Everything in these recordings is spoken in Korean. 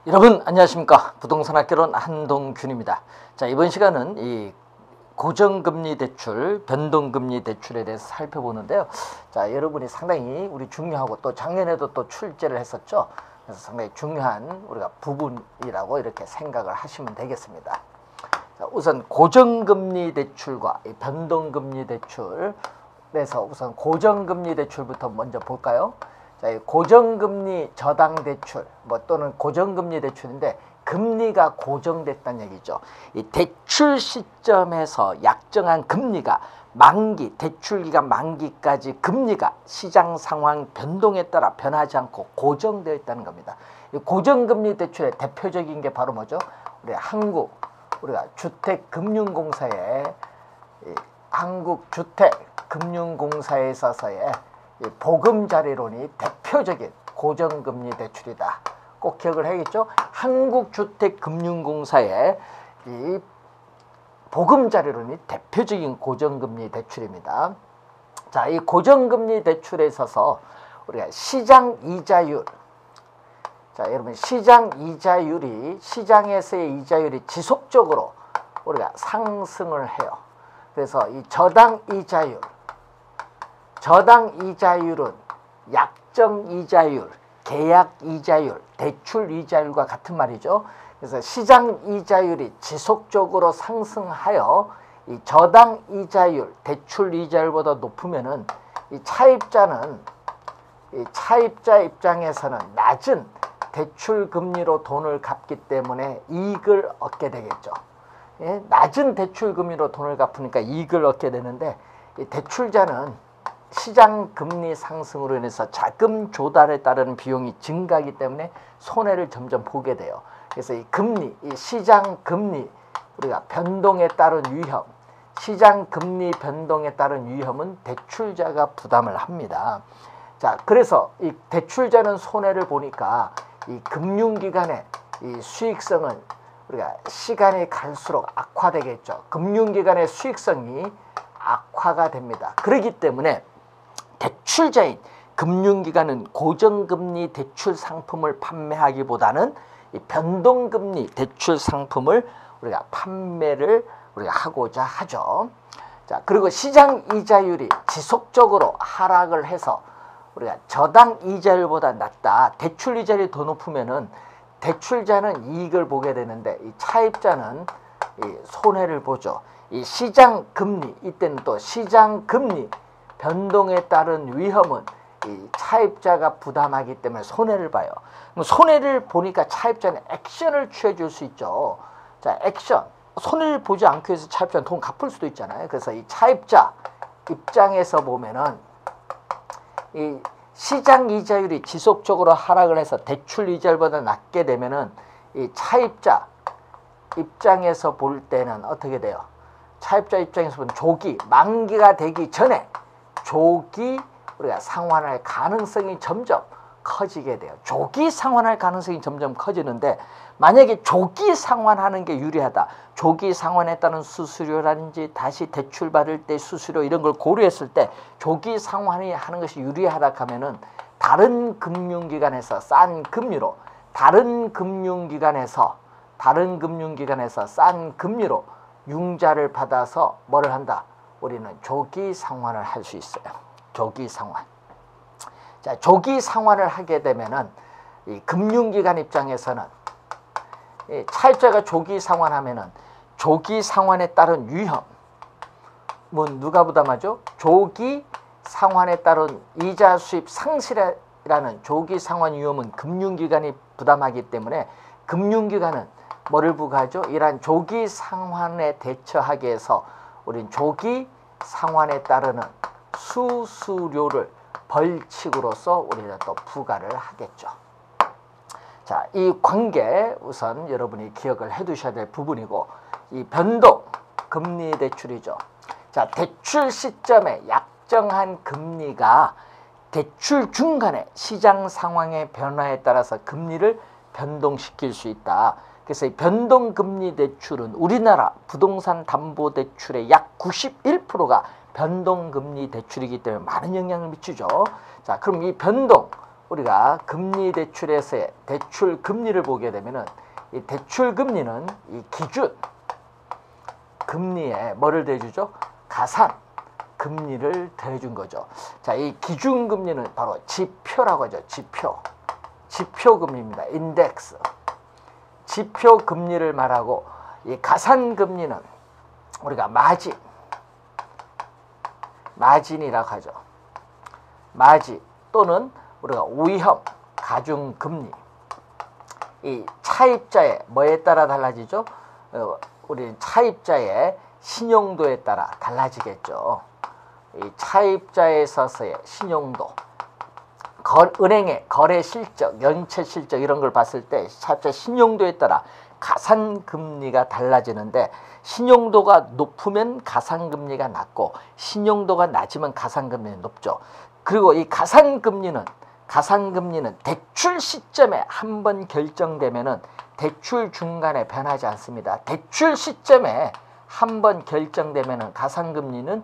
여러분 안녕하십니까. 부동산학개론 한동균입니다. 자, 이번 시간은 이 고정금리 대출, 변동금리 대출에 대해서 살펴보는데요. 자, 여러분이 상당히 우리 중요하고 또 작년에도 또 출제를 했었죠. 그래서 상당히 중요한 우리가 부분이라고 이렇게 생각을 하시면 되겠습니다. 자, 우선 고정금리 대출과 이 변동금리 대출, 그래서 우선 고정금리 대출부터 먼저 볼까요? 자, 이 고정금리 저당대출 또는 고정금리 대출인데 금리가 고정됐다는 얘기죠. 이 대출 시점에서 약정한 금리가 만기, 대출기간 만기까지 금리가 시장 상황 변동에 따라 변하지 않고 고정되어 있다는 겁니다. 이 고정금리 대출의 대표적인 게 바로 뭐죠? 우리가 주택금융공사의 한국주택금융공사에 있어서의 보금자리론이 대표적인 고정금리 대출이다. 꼭 기억을 해야겠죠? 한국주택금융공사의 이 보금자리론이 대표적인 고정금리 대출입니다. 자, 이 고정금리 대출에 있어서 우리가 시장 이자율, 자, 여러분 시장 이자율이 시장에서의 이자율이 지속적으로 우리가 상승을 해요. 그래서 이 저당 이자율은 약정 이자율, 계약 이자율, 대출 이자율과 같은 말이죠. 그래서 시장 이자율이 지속적으로 상승하여 이 저당 이자율, 대출 이자율보다 높으면은 이 차입자 입장에서는 낮은 대출 금리로 돈을 갚기 때문에 이익을 얻게 되겠죠. 예? 낮은 대출 금리로 돈을 갚으니까 이익을 얻게 되는데 이 대출자는 시장 금리 상승으로 인해서 자금 조달에 따른 비용이 증가하기 때문에 손해를 점점 보게 돼요. 그래서 이 금리, 이 시장 금리 우리가 변동에 따른 위험, 시장 금리 변동에 따른 위험은 대출자가 부담을 합니다. 자, 그래서 이 대출자는 손해를 보니까 이 금융기관의 이 수익성은 우리가 시간이 갈수록 악화되겠죠. 금융기관의 수익성이 악화가 됩니다. 그렇기 때문에 대출자인 금융기관은 고정금리 대출 상품을 판매하기보다는 이 변동금리 대출 상품을 우리가 판매를 하고자 하죠. 자, 그리고 시장 이자율이 지속적으로 하락을 해서 우리가 저당 이자율보다 낮다. 대출 이자율이 더 높으면은 대출자는 이익을 보게 되는데 이 차입자는 이 손해를 보죠. 이 시장 금리, 이때는 또 시장 금리 변동에 따른 위험은 이 차입자가 부담하기 때문에 손해를 봐요. 손해를 보니까 차입자는 액션을 취해줄 수 있죠. 자, 액션. 손해를 보지 않기 위해서 차입자는 돈 갚을 수도 있잖아요. 그래서 이 차입자 입장에서 보면은 이 시장 이자율이 지속적으로 하락을 해서 대출 이자율보다 낮게 되면은 이 차입자 입장에서 볼 때는 어떻게 돼요? 차입자 입장에서 보면 조기, 만기가 되기 전에 조기 우리가 상환할 가능성이 점점 커지게 돼요. 조기 상환할 가능성이 점점 커지는데 만약에 조기 상환하는 게 유리하다. 조기 상환에 따른 수수료라든지 다시 대출 받을 때 수수료 이런 걸 고려했을 때 조기 상환이 하는 것이 유리하다 하면은 다른 금융기관에서 싼 금리로 다른 금융기관에서 싼 금리로 융자를 받아서 뭐를 한다? 우리는 조기 상환을 할 수 있어요. 조기 상환. 자, 조기 상환을 하게 되면은 이 금융기관 입장에서는 이 차입자가 조기 상환하면은 조기 상환에 따른 위험은 누가 부담하죠? 조기 상환에 따른 이자 수입 상실이라는 조기 상환 위험은 금융기관이 부담하기 때문에 금융기관은 뭐를 부과하죠? 이러한 조기 상환에 대처하기 위해서 우린 조기 상환에 따르는 수수료를 벌칙으로서 우리는 또 부과를 하겠죠. 자, 이 관계 우선 여러분이 기억을 해 두셔야 될 부분이고 이 변동 금리 대출이죠. 자, 대출 시점에 약정한 금리가 대출 중간에 시장 상황의 변화에 따라서 금리를 변동시킬 수 있다. 그래서 이 변동금리 대출은 우리나라 부동산 담보대출의 약 91%가 변동금리 대출이기 때문에 많은 영향을 미치죠. 자, 그럼 이 변동 우리가 금리 대출에서의 대출 금리를 보게 되면은 이 대출 금리는 이 기준 금리에 뭐를 대주죠? 가산 금리를 대준 거죠. 자, 이 기준 금리는 바로 지표라고 하죠. 지표 금리입니다. 인덱스. 지표 금리를 말하고 이 가산 금리는 우리가 마진이라고 하죠. 마진 또는 우리가 위험 가중 금리. 이 차입자의 뭐에 따라 달라지죠? 우리 차입자의 신용도에 따라 달라지겠죠. 이 차입자에 있어서의 신용도, 은행의 거래 실적, 연체 실적 이런 걸 봤을 때 차입자 신용도에 따라 가산금리가 달라지는데, 신용도가 높으면 가산금리가 낮고 신용도가 낮으면 가산금리는 높죠. 그리고 이 가산금리는 대출 시점에 한번 결정되면은 대출 중간에 변하지 않습니다. 대출 시점에 한번 결정되면은 가산금리는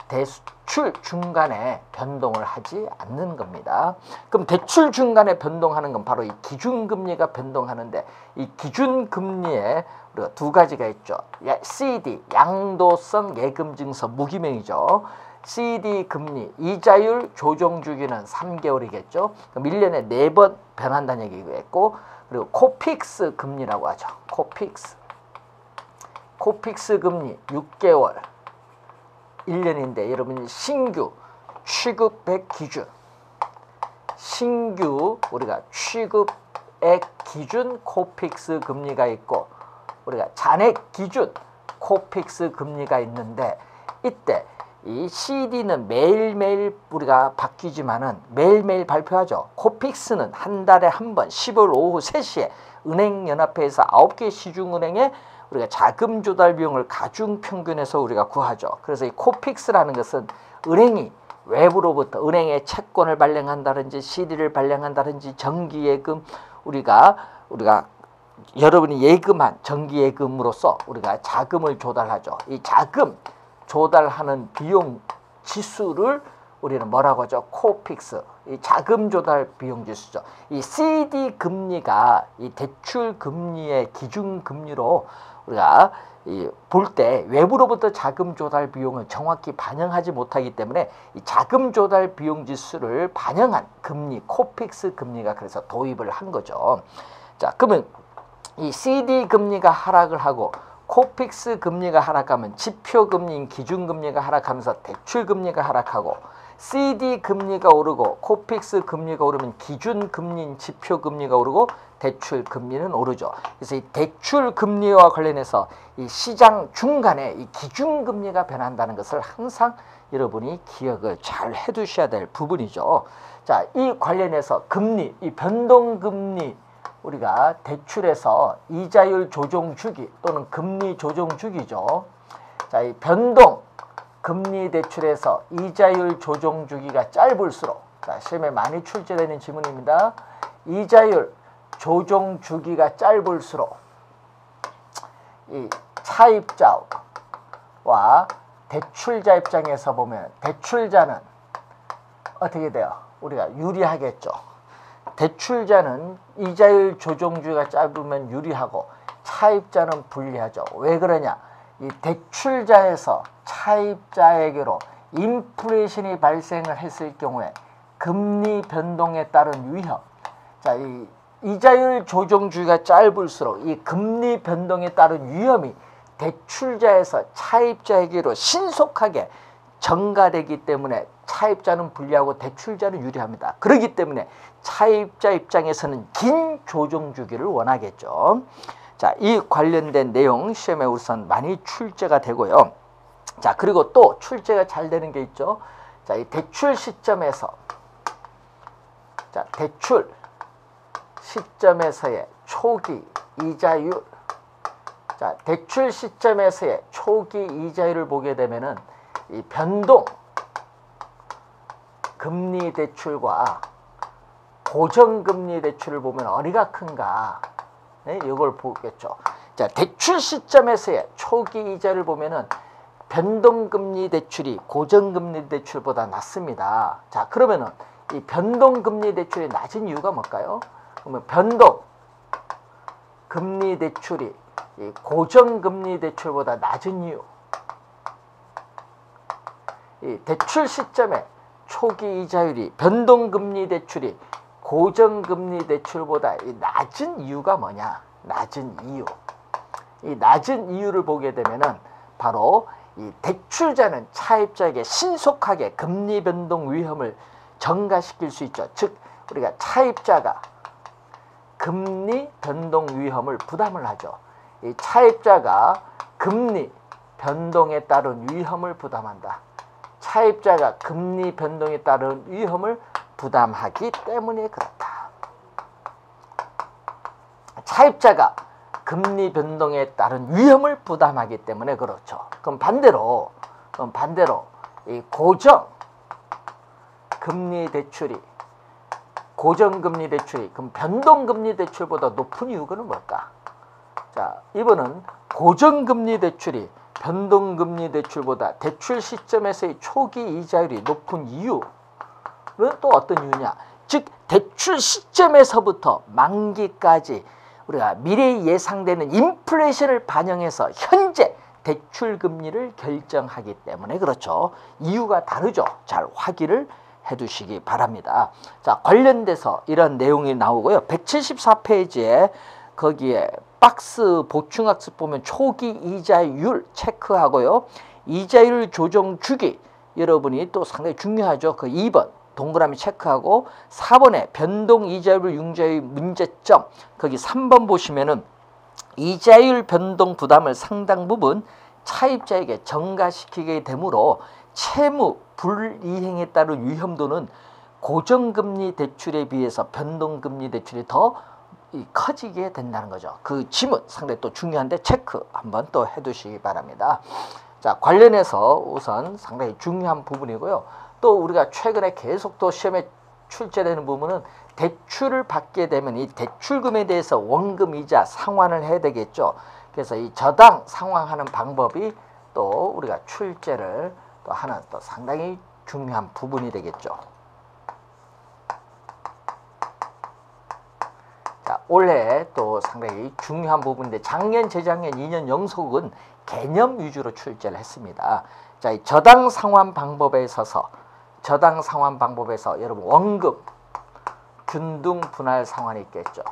대출 중간에 변동을 하지 않는 겁니다. 그럼 대출 중간에 변동하는 건 바로 이 기준금리가 변동하는데, 이 기준금리에 우리가 두 가지가 있죠. CD, 양도성 예금증서 무기명이죠. CD 금리, 이자율 조정 주기는 3개월이겠죠. 그럼 1년에 4번 변한다는 얘기겠고, 그리고 코픽스 금리라고 하죠. 코픽스 금리 6개월. 1년인데 여러분 신규 취급액 기준, 신규 우리가 취급액 기준 코픽스 금리가 있고, 우리가 잔액 기준 코픽스 금리가 있는데, 이때 이 CD는 매일매일 우리가 바뀌지만은 매일매일 발표하죠. 코픽스는 한 달에 한 번 10월 오후 3시에 은행연합회에서 9개 시중은행에 우리가 자금 조달 비용을 가중평균해서 우리가 구하죠. 그래서 이 코픽스라는 것은 은행이 외부로부터 은행에 채권을 발행한다든지 CD를 발행한다든지 정기예금, 우리가 여러분이 예금한 정기예금으로서 우리가 자금을 조달하죠. 이 자금 조달하는 비용 지수를 우리는 뭐라고 하죠? 코픽스. 이 자금 조달 비용 지수죠. 이 CD 금리가 이 대출 금리의 기준 금리로 우리가 볼 때 외부로부터 자금 조달 비용을 정확히 반영하지 못하기 때문에 이 자금 조달 비용 지수를 반영한 금리, 코픽스 금리가 그래서 도입을 한 거죠. 자, 그러면 이 CD 금리가 하락을 하고 코픽스 금리가 하락하면 지표 금리인 기준 금리가 하락하면서 대출 금리가 하락하고, CD 금리가 오르고 코픽스 금리가 오르면 기준 금리인 지표 금리가 오르고 대출 금리는 오르죠. 그래서 이 대출 금리와 관련해서 이 시장 중간에 이 기준 금리가 변한다는 것을 항상 여러분이 기억을 잘 해두셔야 될 부분이죠. 자, 이 관련해서 금리, 이 변동 금리, 우리가 대출에서 이자율 조정 주기 또는 금리 조정 주기죠. 자, 이 변동 금리 대출에서 이자율 조정 주기가 짧을수록, 자, 시험에 많이 출제되는 지문입니다. 이자율 조정 주기가 짧을수록 이 차입자와 대출자 입장에서 보면 대출자는 어떻게 돼요? 우리가 유리하겠죠. 대출자는 이자율 조정 주기가 짧으면 유리하고 차입자는 불리하죠. 왜 그러냐? 이 대출자에서 차입자에게로 인플레이션이 발생을 했을 경우에 금리 변동에 따른 위험. 자, 이 이자율 조정 주기가 짧을수록 이 금리 변동에 따른 위험이 대출자에서 차입자에게로 신속하게 전가되기 때문에 차입자는 불리하고 대출자는 유리합니다. 그렇기 때문에 차입자 입장에서는 긴 조정 주기를 원하겠죠. 자, 이 관련된 내용 시험에 우선 많이 출제가 되고요. 자, 그리고 또 출제가 잘 되는 게 있죠. 자, 이 대출 시점에서, 자, 대출 시점에서의 초기 이자율, 자, 대출 시점에서의 초기 이자율을 보게 되면은 이 변동 금리 대출과 고정금리 대출을 보면 어디가 큰가? 네, 이걸 보겠죠. 자, 대출 시점에서의 초기 이자를 보면은 변동금리 대출이 고정금리 대출보다 낮습니다. 자, 그러면은 이 변동금리 대출이 낮은 이유가 뭘까요? 그러면 변동금리 대출이 이 고정금리 대출보다 낮은 이유. 이 대출 시점에 초기 이자율이 변동금리 대출이 고정금리 대출보다 이 낮은 이유가 뭐냐? 낮은 이유. 이 낮은 이유를 보게 되면은 바로 이 대출자는 차입자에게 신속하게 금리 변동 위험을 전가시킬 수 있죠. 즉 우리가 차입자가 금리 변동 위험을 부담을 하죠. 이 차입자가 금리 변동에 따른 위험을 부담한다. 차입자가 금리 변동에 따른 위험을 부담하기 때문에 그렇다. 차입자가 금리 변동에 따른 위험을 부담하기 때문에 그렇죠. 그럼 반대로 이 고정금리 대출이 그럼 변동금리 대출보다 높은 이유는 뭘까? 자, 이번은 고정금리 대출이 변동금리 대출보다 대출 시점에서의 초기 이자율이 높은 이유는 또 어떤 이유냐? 즉 대출 시점에서부터 만기까지 우리가 미래에 예상되는 인플레이션을 반영해서 현재 대출 금리를 결정하기 때문에 그렇죠. 이유가 다르죠. 잘 확인을 해두시기 바랍니다. 자, 관련돼서 이런 내용이 나오고요. 174페이지에 거기에 박스 보충학습 보면 초기 이자율 체크하고요. 이자율 조정 주기 여러분이 또 상당히 중요하죠. 그 2번 동그라미 체크하고 4번에 변동 이자율 융자의 문제점 거기 3번 보시면은 이자율 변동 부담을 상당 부분 차입자에게 전가시키게 되므로 채무 불이행에 따른 위험도는 고정금리 대출에 비해서 변동금리 대출이 더 커지게 된다는 거죠. 그 지문 상당히 또 중요한데 체크 한번 또 해두시기 바랍니다. 자, 관련해서 우선 상당히 중요한 부분이고요. 또 우리가 최근에 계속 또 시험에 출제되는 부분은 대출을 받게 되면 이 대출금에 대해서 원금 이자 상환을 해야 되겠죠. 그래서 이 저당 상환하는 방법이 또 우리가 출제를 또 하는 또 상당히 중요한 부분이 되겠죠. 자, 올해 또 상당히 중요한 부분인데 작년, 재작년, 2년 연속은 개념 위주로 출제를 했습니다. 자, 이 저당 상환 방법에 있어서 여러분 원금 균등 분할 상환이 있겠죠.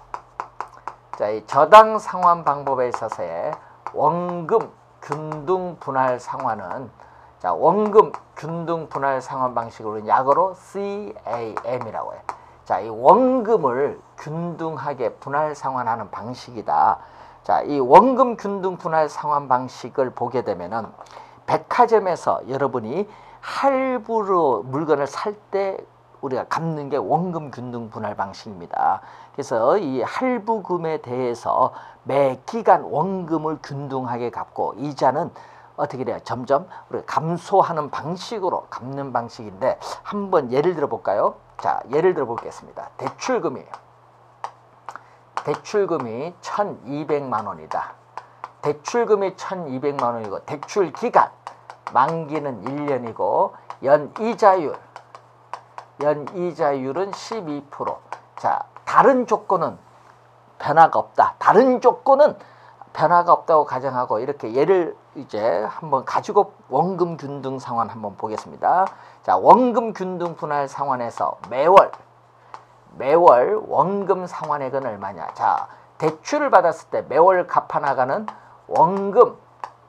자, 이 저당 상환 방법에 있어서의 원금 균등 분할 상환은 자, 원금 균등 분할 상환 방식으로 약어로 CAM이라고 해요. 자, 이 원금을 균등하게 분할 상환하는 방식이다. 자, 이 원금 균등 분할 상환 방식을 보게 되면은 백화점에서 여러분이 할부로 물건을 살 때 우리가 갚는 게 원금 균등 분할 방식입니다. 그래서 이 할부금에 대해서 매 기간 원금을 균등하게 갚고 이자는 어떻게 돼요? 점점 우리가 감소하는 방식으로 갚는 방식인데 한번 예를 들어 볼까요? 자, 예를 들어 보겠습니다. 대출금이 1,200만 원이다. 대출금이 1,200만 원이고 대출 기간 만기는 1년이고 연이자율은 12%. 자, 다른 조건은 변화가 없다. 다른 조건은 변화가 없다고 가정하고 이렇게 예를 이제 한번 가지고 원금 균등 상환 한번 보겠습니다. 자, 원금 균등 분할 상환에서 매월 원금 상환액은 얼마냐? 자, 대출을 받았을 때 매월 갚아 나가는 원금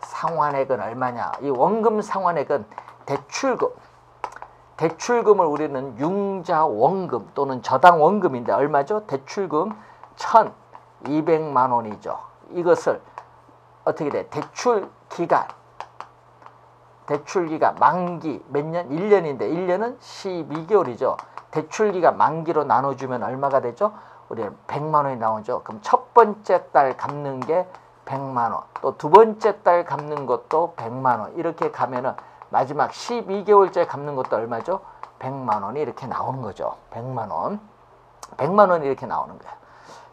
상환액은 얼마냐? 이 원금 상환액은 대출금을 우리는 융자 원금 또는 저당 원금인데 얼마죠? 대출금 1,200만 원이죠. 이것을 어떻게 돼? 대출 기간 만기 몇 년? 1년인데 1년은 12개월이죠. 대출 기간 만기로 나눠주면 얼마가 되죠? 우리는 100만 원이 나오죠. 그럼 첫 번째 달 갚는 게 100만 원, 또 두 번째 달 갚는 것도 100만 원, 이렇게 가면은 마지막 12개월째 갚는 것도 얼마죠? 100만 원이 이렇게 나오는 거죠. 100만 원이 이렇게 나오는 거예요.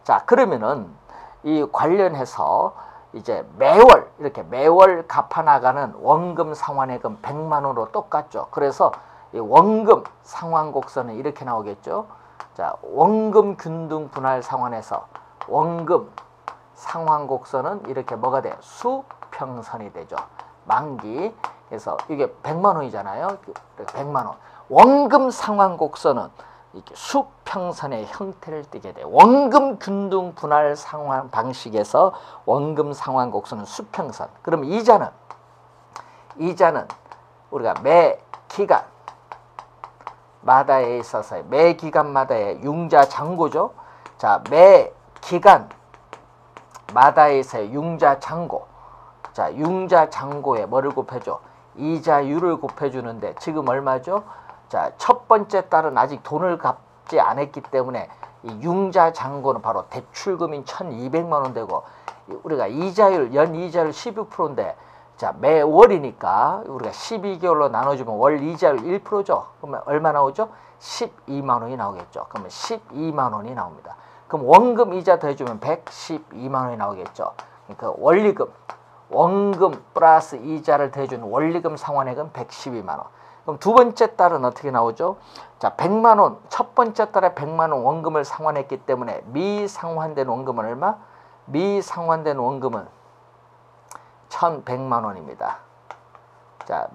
자, 그러면은 이 관련해서 이제 매월 갚아 나가는 원금 상환액은 100만 원으로 똑같죠. 그래서 이 원금 상환곡선은 이렇게 나오겠죠. 자, 원금 균등 분할 상환에서 원금 상환곡선은 이렇게 뭐가 돼요? 수평선이 되죠. 만기. 그래서 이게 100만 원이잖아요. 100만 원. 원금 상환곡선은 이렇게 수평선의 형태를 띠게 돼요. 원금 균등 분할 상환 방식에서 원금 상환곡선은 수평선. 그럼 이자는 우리가 매 기간마다에 있어서 매 기간마다의 융자 잔고죠. 자, 매 기간마다에서의 융자 잔고. 자, 융자 잔고에 뭐를 곱해줘? 이자율을 곱해주는데 지금 얼마죠? 자, 첫 번째 달은 아직 돈을 갚지 않았기 때문에 이 융자 잔고는 바로 대출금인 1,200만 원 되고, 우리가 이자율, 연 이자율 12%인데 자, 매월이니까 우리가 12개월로 나눠주면 월 이자율 1%죠. 그러면 얼마 나오죠? 12만 원이 나오겠죠. 그러면 12만 원이 나옵니다. 그럼 원금 이자 더해주면 112만 원이 나오겠죠. 그러니까 원금 플러스 이자를 더해주는 원리금 상환액은 112만 원. 그럼 두 번째 달은 어떻게 나오죠? 자, 100만 원, 첫 번째 달에 100만 원 원금을 상환했기 때문에 미상환된 원금은 얼마? 미상환된 원금은 1,100만 원입니다. 자,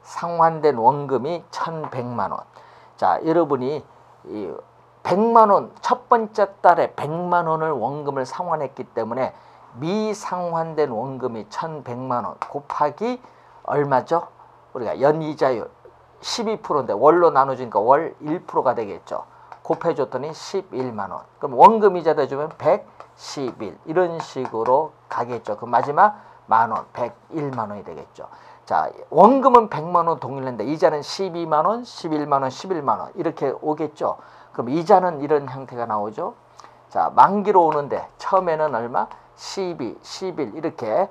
미상환된 원금이 1,100만 원. 자, 여러분이 이 100만 원, 첫 번째 달에 100만 원을 원금을 상환했기 때문에 미상환된 원금이 1,100만 원 곱하기 얼마죠? 우리가 연이자율 12%인데 월로 나눠주니까 월 1%가 되겠죠. 곱해줬더니 11만 원. 그럼 원금 이자 대주면 111. 이런 식으로 가겠죠. 그럼 마지막 만원, 101만 원이 되겠죠. 자, 원금은 100만 원 동일인데 이자는 12만 원, 11만 원, 11만 원 이렇게 오겠죠. 그럼 이자는 이런 형태가 나오죠. 자, 만기로 오는데 처음에는 얼마? 12, 11 이렇게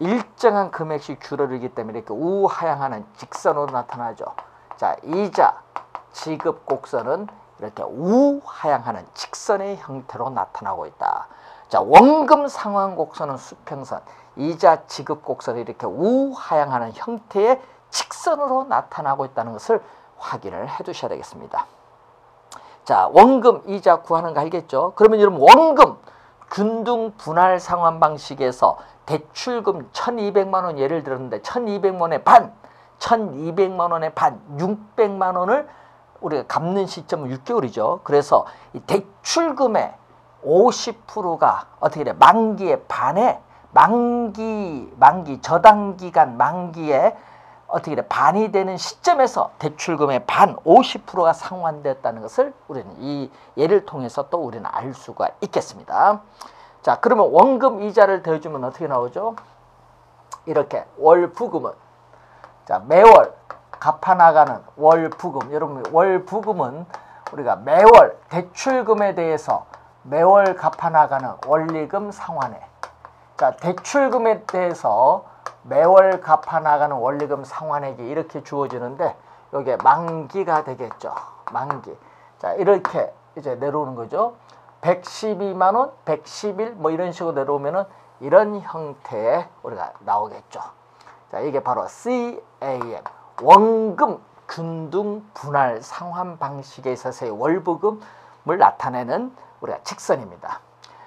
일정한 금액씩 줄어들기 때문에 이렇게 우하향하는 직선으로 나타나죠. 자, 이자 지급 곡선은 이렇게 우하향하는 직선의 형태로 나타나고 있다. 자, 원금 상환 곡선은 수평선, 이자 지급 곡선이 이렇게 우하향하는 형태의 직선으로 나타나고 있다는 것을 확인을 해 두셔야 되겠습니다. 자, 원금 이자 구하는 거 알겠죠? 그러면 여러분 원금 균등 분할 상환 방식에서 대출금 1,200만 원 예를 들었는데 1,200만 원의 반, 1,200만 원의 반, 600만 원을 우리가 갚는 시점은 6개월이죠. 그래서 이 대출금의 50%가 어떻게 돼? 만기의 반에 만기 저당기간 만기에 어떻게 돼? 반이 되는 시점에서 대출금의 반 50%가 상환됐다는 것을 우리는 이 예를 통해서 또 우리는 알 수가 있겠습니다. 자, 그러면 원금 이자를 더해주면 어떻게 나오죠? 이렇게 월부금은 자, 매월 갚아나가는 월부금. 여러분, 월부금은 우리가 매월 대출금에 대해서 매월 갚아나가는 원리금 상환액. 자, 대출금에 대해서 매월 갚아나가는 원리금 상환액이 이렇게 주어지는데 여기에 만기가 되겠죠. 만기. 자, 이렇게 이제 내려오는 거죠. 112만 원, 111 뭐 이런 식으로 내려오면은 이런 형태의 우리가 나오겠죠. 자, 이게 바로 CAM 원금 균등 분할 상환 방식에 있어서의 월부금을 나타내는 우리가 직선입니다.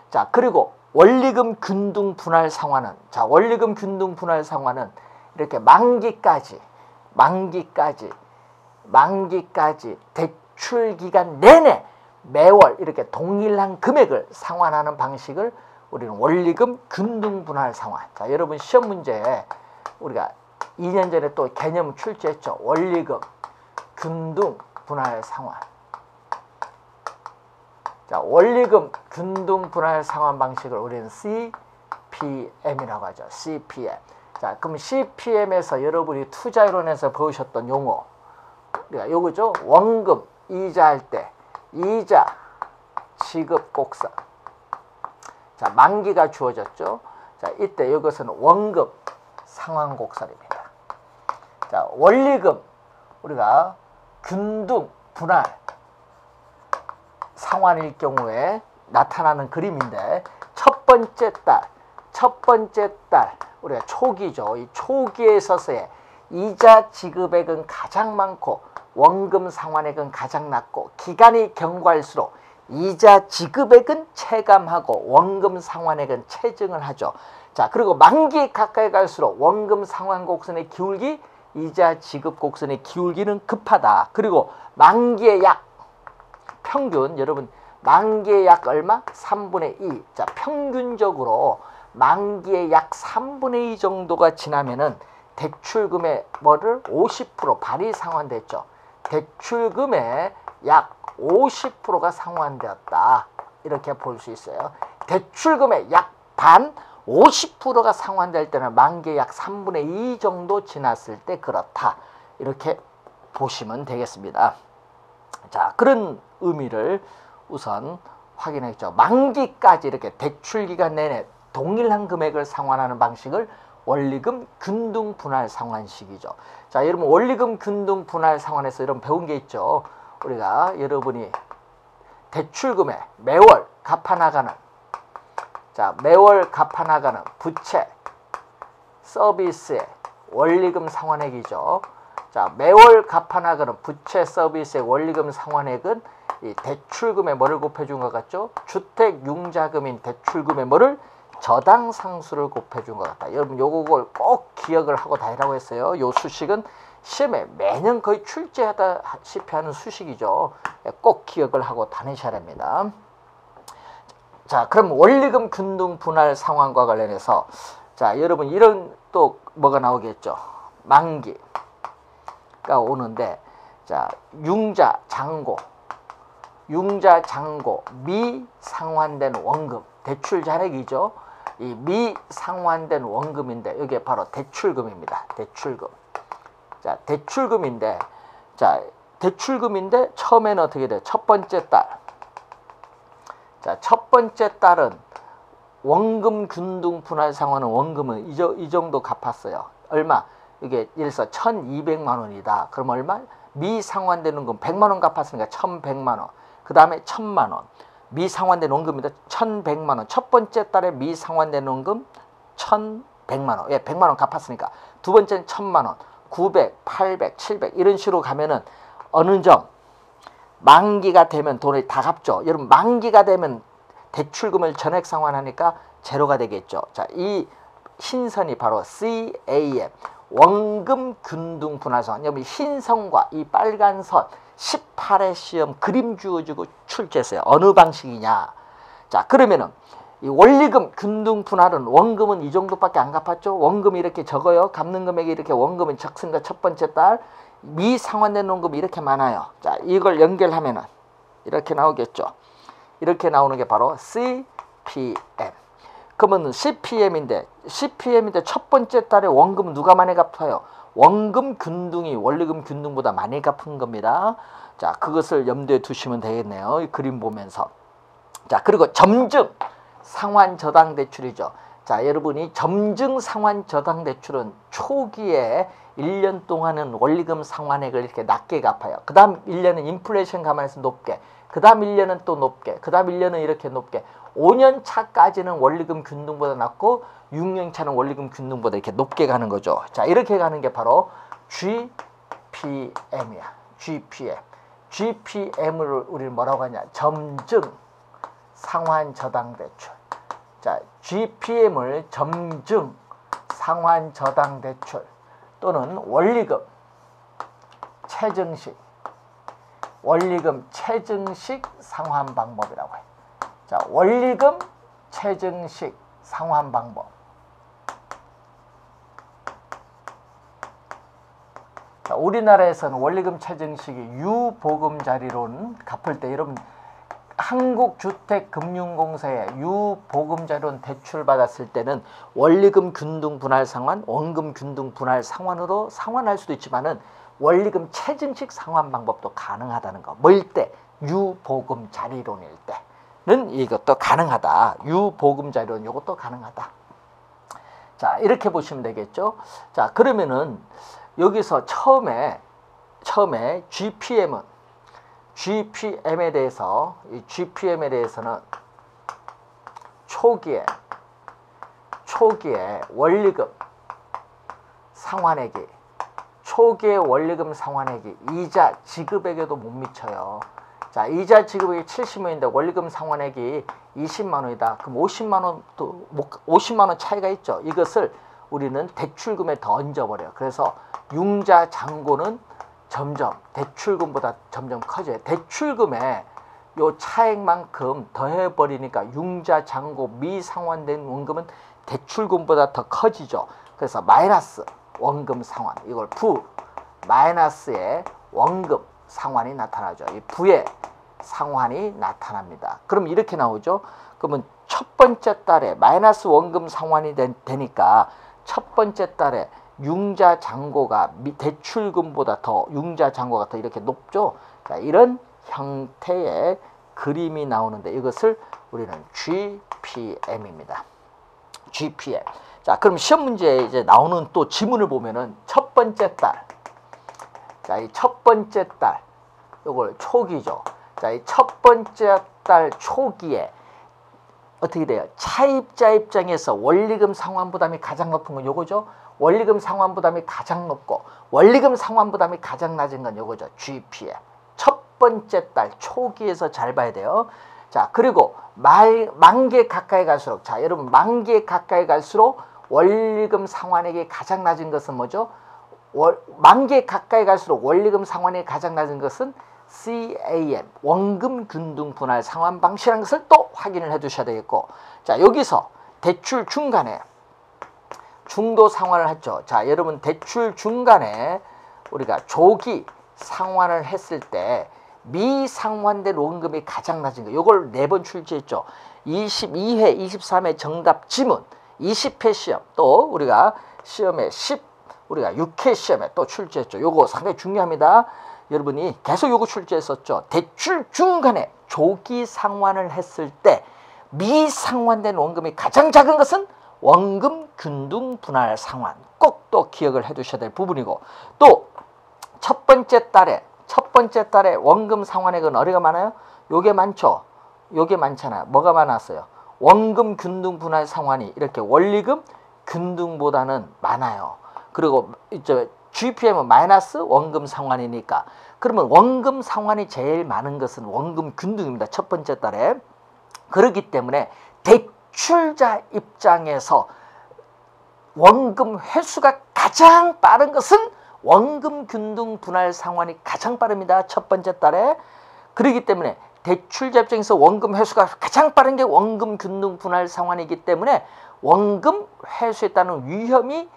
자, 그리고 원리금 균등 분할 상환은 자, 원리금 균등 분할 상환은 이렇게 만기까지 대출 기간 내내 매월 이렇게 동일한 금액을 상환하는 방식을 우리는 원리금 균등 분할 상환. 자, 여러분 시험 문제에 우리가 2년 전에 또 개념 출제했죠. 원리금 균등 분할 상환. 자, 원리금 균등 분할 상환 방식을 우리는 CPM이라고 하죠. CPM. 자, 그럼 CPM에서 여러분이 투자이론에서 배우셨던 용어. 우리가 요거죠. 원금 이자할 때 이자 지급 곡선. 자, 만기가 주어졌죠. 자, 이때 이것은 원금 상환 곡선입니다. 자, 원리금 우리가 균등 분할 상환일 경우에 나타나는 그림인데 첫 번째 달 우리가 초기죠. 이 초기에 있어서의 이자 지급액은 가장 많고 원금 상환액은 가장 낮고 기간이 경과할수록 이자 지급액은 체감하고 원금 상환액은 체증을 하죠. 자, 그리고 만기 가까이 갈수록 원금 상환 곡선의 기울기, 이자 지급 곡선의 기울기는 급하다. 그리고 만기의 약 평균, 여러분 만기의 약 얼마? 3분의 2. 자, 평균적으로 만기의 약 3분의 2 정도가 지나면은 대출금의 뭐를 50% 반이 상환됐죠. 대출금의 약 50%가 상환되었다. 이렇게 볼 수 있어요. 대출금의 약 반 50%가 상환될 때는 만기의 약 3분의 2 정도 지났을 때 그렇다. 이렇게 보시면 되겠습니다. 자, 그런 의미를 우선 확인했죠. 만기까지 이렇게 대출기간 내내 동일한 금액을 상환하는 방식을 원리금 균등 분할 상환식이죠. 자, 여러분 원리금 균등 분할 상환에서 여러분 배운 게 있죠. 우리가 여러분이 대출금에 매월 갚아나가는, 자, 매월 갚아나가는 부채 서비스의 원리금 상환액이죠. 자, 매월 갚아나가는 부채 서비스의 원리금 상환액은 이 대출금에 뭐를 곱해준 것 같죠? 주택 융자금인 대출금에 뭐를? 저당 상수를 곱해준 것 같다. 여러분 요걸 꼭 기억을 하고 다니라고 했어요. 요 수식은 시험에 매년 거의 출제하다시피 하는 수식이죠. 꼭 기억을 하고 다니셔야 됩니다. 자, 그럼 원리금 균등 분할 상환과 관련해서 자, 여러분 이런 또 뭐가 나오겠죠? 만기가 오는데, 자, 융자 잔고 미상환된 원금, 대출 잔액이죠. 이 미상환된 원금인데 여기에 바로 대출금입니다. 대출금. 자, 대출금인데, 자, 대출금인데 처음에는 어떻게 돼요? 첫 번째 달. 자, 첫 번째 달은 원금 균등 분할 상환은 원금은 이 정도 갚았어요. 얼마? 이게 예를 들어서 1,200만 원이다. 그럼 얼마? 미상환되는 금 100만 원 갚았으니까 1,100만 원. 그 다음에 1,000만 원. 미상환된 원금입니다. 1,100만 원. 첫 번째 달에 미상환된 원금 1,100만 원. 예, 100만 원 갚았으니까. 두 번째는 1,000만 원. 900, 800, 700 이런 식으로 가면은 어느 점 만기가 되면 돈을 다 갚죠. 여러분 만기가 되면 대출금을 전액 상환하니까 제로가 되겠죠. 자, 이 흰선이 바로 CAM 원금 균등 분할 상환. 여러분 흰선과 이 빨간 선 18회 시험 그림 주어주고 출제했어요. 어느 방식이냐. 자, 그러면은 이 원리금 균등 분할은 원금은 이 정도밖에 안 갚았죠. 원금이 이렇게 적어요. 갚는 금액이 이렇게 원금은 적습니다. 첫 번째 달. 미상환된 원금이 이렇게 많아요. 자, 이걸 연결하면은 이렇게 나오겠죠. 이렇게 나오는 게 바로 CPM. 그러면 CPM인데 첫 번째 달에 원금은 누가 많이 갚아요? 원금 균등이 원리금 균등보다 많이 갚은 겁니다. 자, 그것을 염두에 두시면 되겠네요. 이 그림 보면서. 자, 그리고 점증 상환 저당 대출이죠. 자, 여러분이 점증 상환 저당 대출은 초기에 1년 동안은 원리금 상환액을 이렇게 낮게 갚아요. 그 다음 1년은 인플레이션 감안해서 높게, 그 다음 1년은 또 높게, 그 다음 1년은 이렇게 높게, 5년 차까지는 원리금 균등보다 낮고 6년 차는 원리금 균등보다 이렇게 높게 가는 거죠. 자, 이렇게 가는 게 바로 GPM이야. GPM. GPM을 우리는 뭐라고 하냐? 점증 상환 저당 대출. 자, GPM을 점증 상환 저당 대출 또는 원리금 체증식 상환 방법이라고 해요. 자, 원리금 체증식 상환 방법. 자, 우리나라에서는 원리금 체증식이 유보금자리론 갚을 때 여러분 한국주택금융공사에 유보금자리론 대출 받았을 때는 원리금 균등 분할 상환, 원금 균등 분할 상환으로 상환할 수도 있지만은 원리금 체증식 상환 방법도 가능하다는 거. 뭐일 때? 유보금자리론일 때는 이것도 가능하다. 유보금자리론 이것도 가능하다. 자, 이렇게 보시면 되겠죠. 자, 그러면은 여기서 처음에 GPM에 대해서 이 GPM에 대해서는 초기에 원리금 상환액이 초기의 원리금 상환액이 이자 지급액에도 못 미쳐요. 자, 이자 지급액이 70만원인데 원리금 상환액이 20만원이다. 그럼 50만원 차이가 있죠. 이것을 우리는 대출금에 더 얹어버려요. 그래서 융자 잔고는 점점 대출금보다 점점 커져요. 대출금에 요 차액만큼 더해버리니까 융자 잔고 미상환된 원금은 대출금보다 더 커지죠. 그래서 마이너스 원금 상환, 이걸 부 마이너스의 원금 상환이 나타나죠. 이 부의 상환이 나타납니다. 그럼 이렇게 나오죠. 그러면 첫 번째 달에 마이너스 원금 상환이 되니까 첫 번째 달에 융자 잔고가 대출금보다 더 융자 잔고가 더 이렇게 높죠. 자, 이런 형태의 그림이 나오는데 이것을 우리는 GPM입니다. GPM. 자, 그럼 시험 문제에 이제 나오는 또 지문을 보면은 첫 번째 달. 자, 이 첫 번째 달. 요걸 초기죠. 자, 이 첫 번째 달 초기에 어떻게 돼요? 차입자 입장에서 원리금 상환 부담이 가장 높은 건 요거죠. 원리금 상환 부담이 가장 높고 원리금 상환 부담이 가장 낮은 건 요거죠. GPM. 첫 번째 달 초기에서 잘 봐야 돼요. 자, 그리고 만기에 가까이 갈수록, 자, 여러분 만기에 가까이 갈수록 원리금 상환액이 가장 낮은 것은 뭐죠? 만기에 가까이 갈수록 원리금 상환액이 가장 낮은 것은 CAM, 원금 균등 분할 상환 방식이라는 것을 또 확인을 해 두셔야 되겠고, 자, 여기서 대출 중간에 중도 상환을 했죠. 자, 여러분 대출 중간에 우리가 조기 상환을 했을 때 미상환된 원금이 가장 낮은 거, 요걸 4번 출제했죠. 22회, 23회 정답 지문, 20회 시험, 또 우리가 시험에 우리가 6회 시험에 또 출제했죠. 요거 상당히 중요합니다. 여러분이 계속 요거 출제했었죠. 대출 중간에 조기 상환을 했을 때 미상환된 원금이 가장 작은 것은 원금 균등 분할 상환. 꼭 또 기억을 해 두셔야 될 부분이고, 또 첫 번째 달에 원금 상환액은 어디가 많아요? 요게 많죠. 요게 많잖아요. 뭐가 많았어요? 원금 균등 분할 상환이 이렇게 원리금 균등보다는 많아요. 그리고 이제 GPM은 마이너스 원금 상환이니까, 그러면 원금 상환이 제일 많은 것은 원금 균등입니다. 첫 번째 달에. 그렇기 때문에 대출자 입장에서 원금 회수가 가장 빠른 것은 원금 균등 분할 상환이 가장 빠릅니다. 첫 번째 달에. 그렇기 때문에 대출자 입장에서 원금 회수가 가장 빠른 게 원금 균등 분할 상환이기 때문에 원금 회수했다는 위험이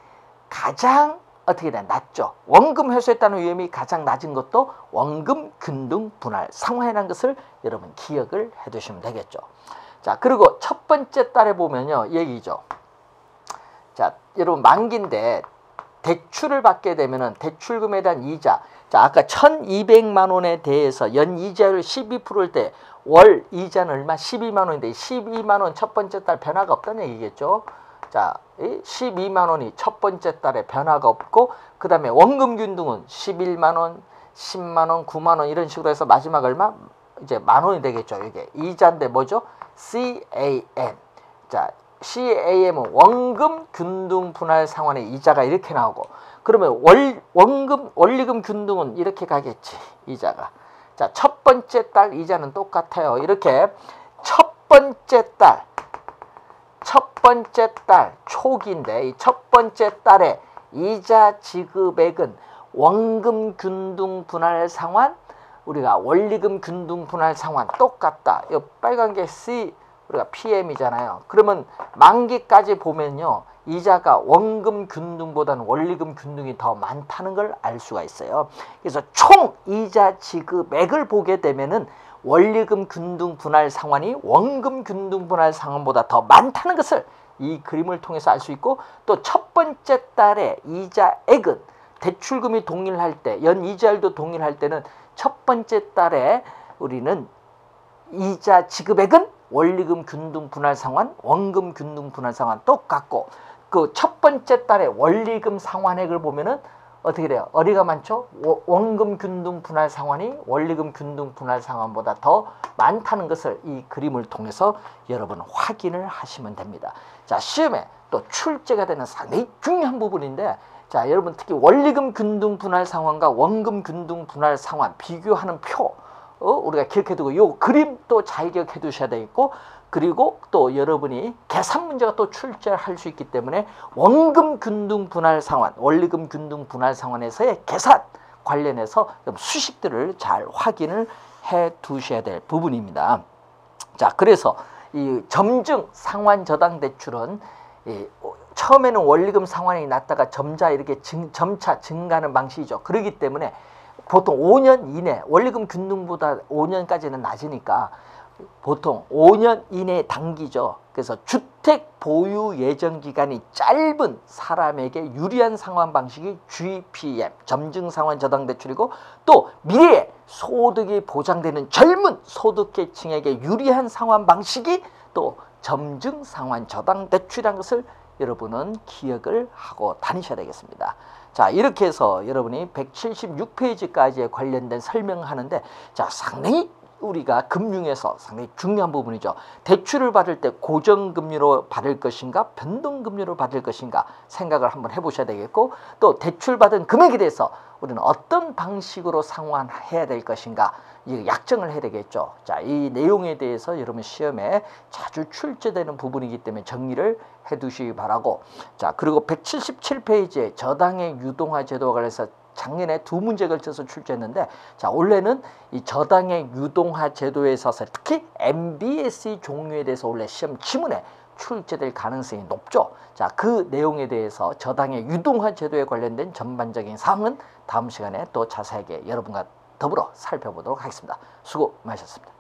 가장 어떻게 돼? 낮죠. 원금 회수했다는 위험이 가장 낮은 것도 원금 균등 분할 상환이라는 것을 여러분 기억을 해 두시면 되겠죠. 자, 그리고 첫 번째 달에 보면요, 얘기죠. 자, 여러분 만기인데 대출을 받게 되면은 대출금에 대한 이자, 자, 아까 1,200만 원에 대해서 연 이자율 12%일 때 월 이자는 얼마? 12만 원인데 12만 원 첫 번째 달 변화가 없다는 얘기겠죠. 자, 12만 원이 첫 번째 달에 변화가 없고, 그 다음에 원금 균등은 11만 원, 10만 원, 9만 원 이런 식으로 해서 마지막 얼마? 이제 만 원이 되겠죠. 이게 이자인데 뭐죠? CAM. 자, CAM은 원금 균등 분할 상환의 이자가 이렇게 나오고, 그러면 원리금 균등은 이렇게 가겠지, 이자가. 자, 첫 번째 달 이자는 똑같아요. 이렇게 첫 번째 달 초기인데 이 첫 번째 달에 이자 지급액은 원금 균등 분할 상환, 우리가 원리금 균등 분할 상환 똑같다. 이 빨간 게 C, 우리가 PM이잖아요. 그러면 만기까지 보면요, 이자가 원금 균등보다는 원리금 균등이 더 많다는 걸 알 수가 있어요. 그래서 총 이자 지급액을 보게 되면은 원리금 균등 분할 상환이 원금 균등 분할 상환보다 더 많다는 것을 이 그림을 통해서 알 수 있고, 또 첫 번째 달에 이자액은 대출금이 동일할 때, 연 이자율도 동일할 때는 첫 번째 달에 우리는 이자 지급액은 원리금 균등 분할 상환, 원금 균등 분할 상환 똑같고, 그 첫 번째 달에 원리금 상환액을 보면은 어떻게 돼요? 어디가 많죠? 원금 균등 분할 상환이 원리금 균등 분할 상환보다 더 많다는 것을 이 그림을 통해서 여러분 확인을 하시면 됩니다. 자, 시험에 또 출제가 되는 상당히 중요한 부분인데, 자, 여러분 특히 원리금 균등 분할 상환과 원금 균등 분할 상환 비교하는 표 우리가 기억해 두고 요 그림도 잘 기억해 두셔야 되겠고, 그리고 또 여러분이 계산 문제가 또 출제할 수 있기 때문에 원금 균등 분할 상환, 원리금 균등 분할 상환에서의 계산 관련해서 수식들을 잘 확인을 해 두셔야 될 부분입니다. 자, 그래서 이 점증 상환 저당 대출은 처음에는 원리금 상환이 났다가 점차 이렇게 점차 증가하는 방식이죠. 그렇기 때문에 보통 5년 이내, 원리금 균등보다 5년까지는 낮으니까 보통 5년 이내 단기죠. 그래서 주택 보유 예정 기간이 짧은 사람에게 유리한 상환 방식이 GPM, 점증 상환 저당 대출이고, 또 미래에 소득이 보장되는 젊은 소득계층에게 유리한 상환 방식이 또 점증 상환 저당 대출이라는 것을 여러분은 기억을 하고 다니셔야 되겠습니다. 자, 이렇게 해서 여러분이 176페이지까지에 관련된 설명하는데, 자, 상당히 우리가 금융에서 상당히 중요한 부분이죠. 대출을 받을 때 고정금리로 받을 것인가 변동금리로 받을 것인가 생각을 한번 해보셔야 되겠고, 또 대출받은 금액에 대해서 우리는 어떤 방식으로 상환해야 될 것인가 약정을 해야 되겠죠. 자, 이 내용에 대해서 여러분 시험에 자주 출제되는 부분이기 때문에 정리를 해두시기 바라고, 자, 그리고 177페이지에 저당의 유동화 제도와 관련해서 작년에 2문제 걸쳐서 출제했는데, 자, 원래는 이 저당의 유동화 제도에 있어서 특히 MBS 종류에 대해서 원래 시험 지문에 출제될 가능성이 높죠. 자, 그 내용에 대해서 저당의 유동화 제도에 관련된 전반적인 사항은 다음 시간에 또 자세하게 여러분과 더불어 살펴보도록 하겠습니다. 수고 많으셨습니다.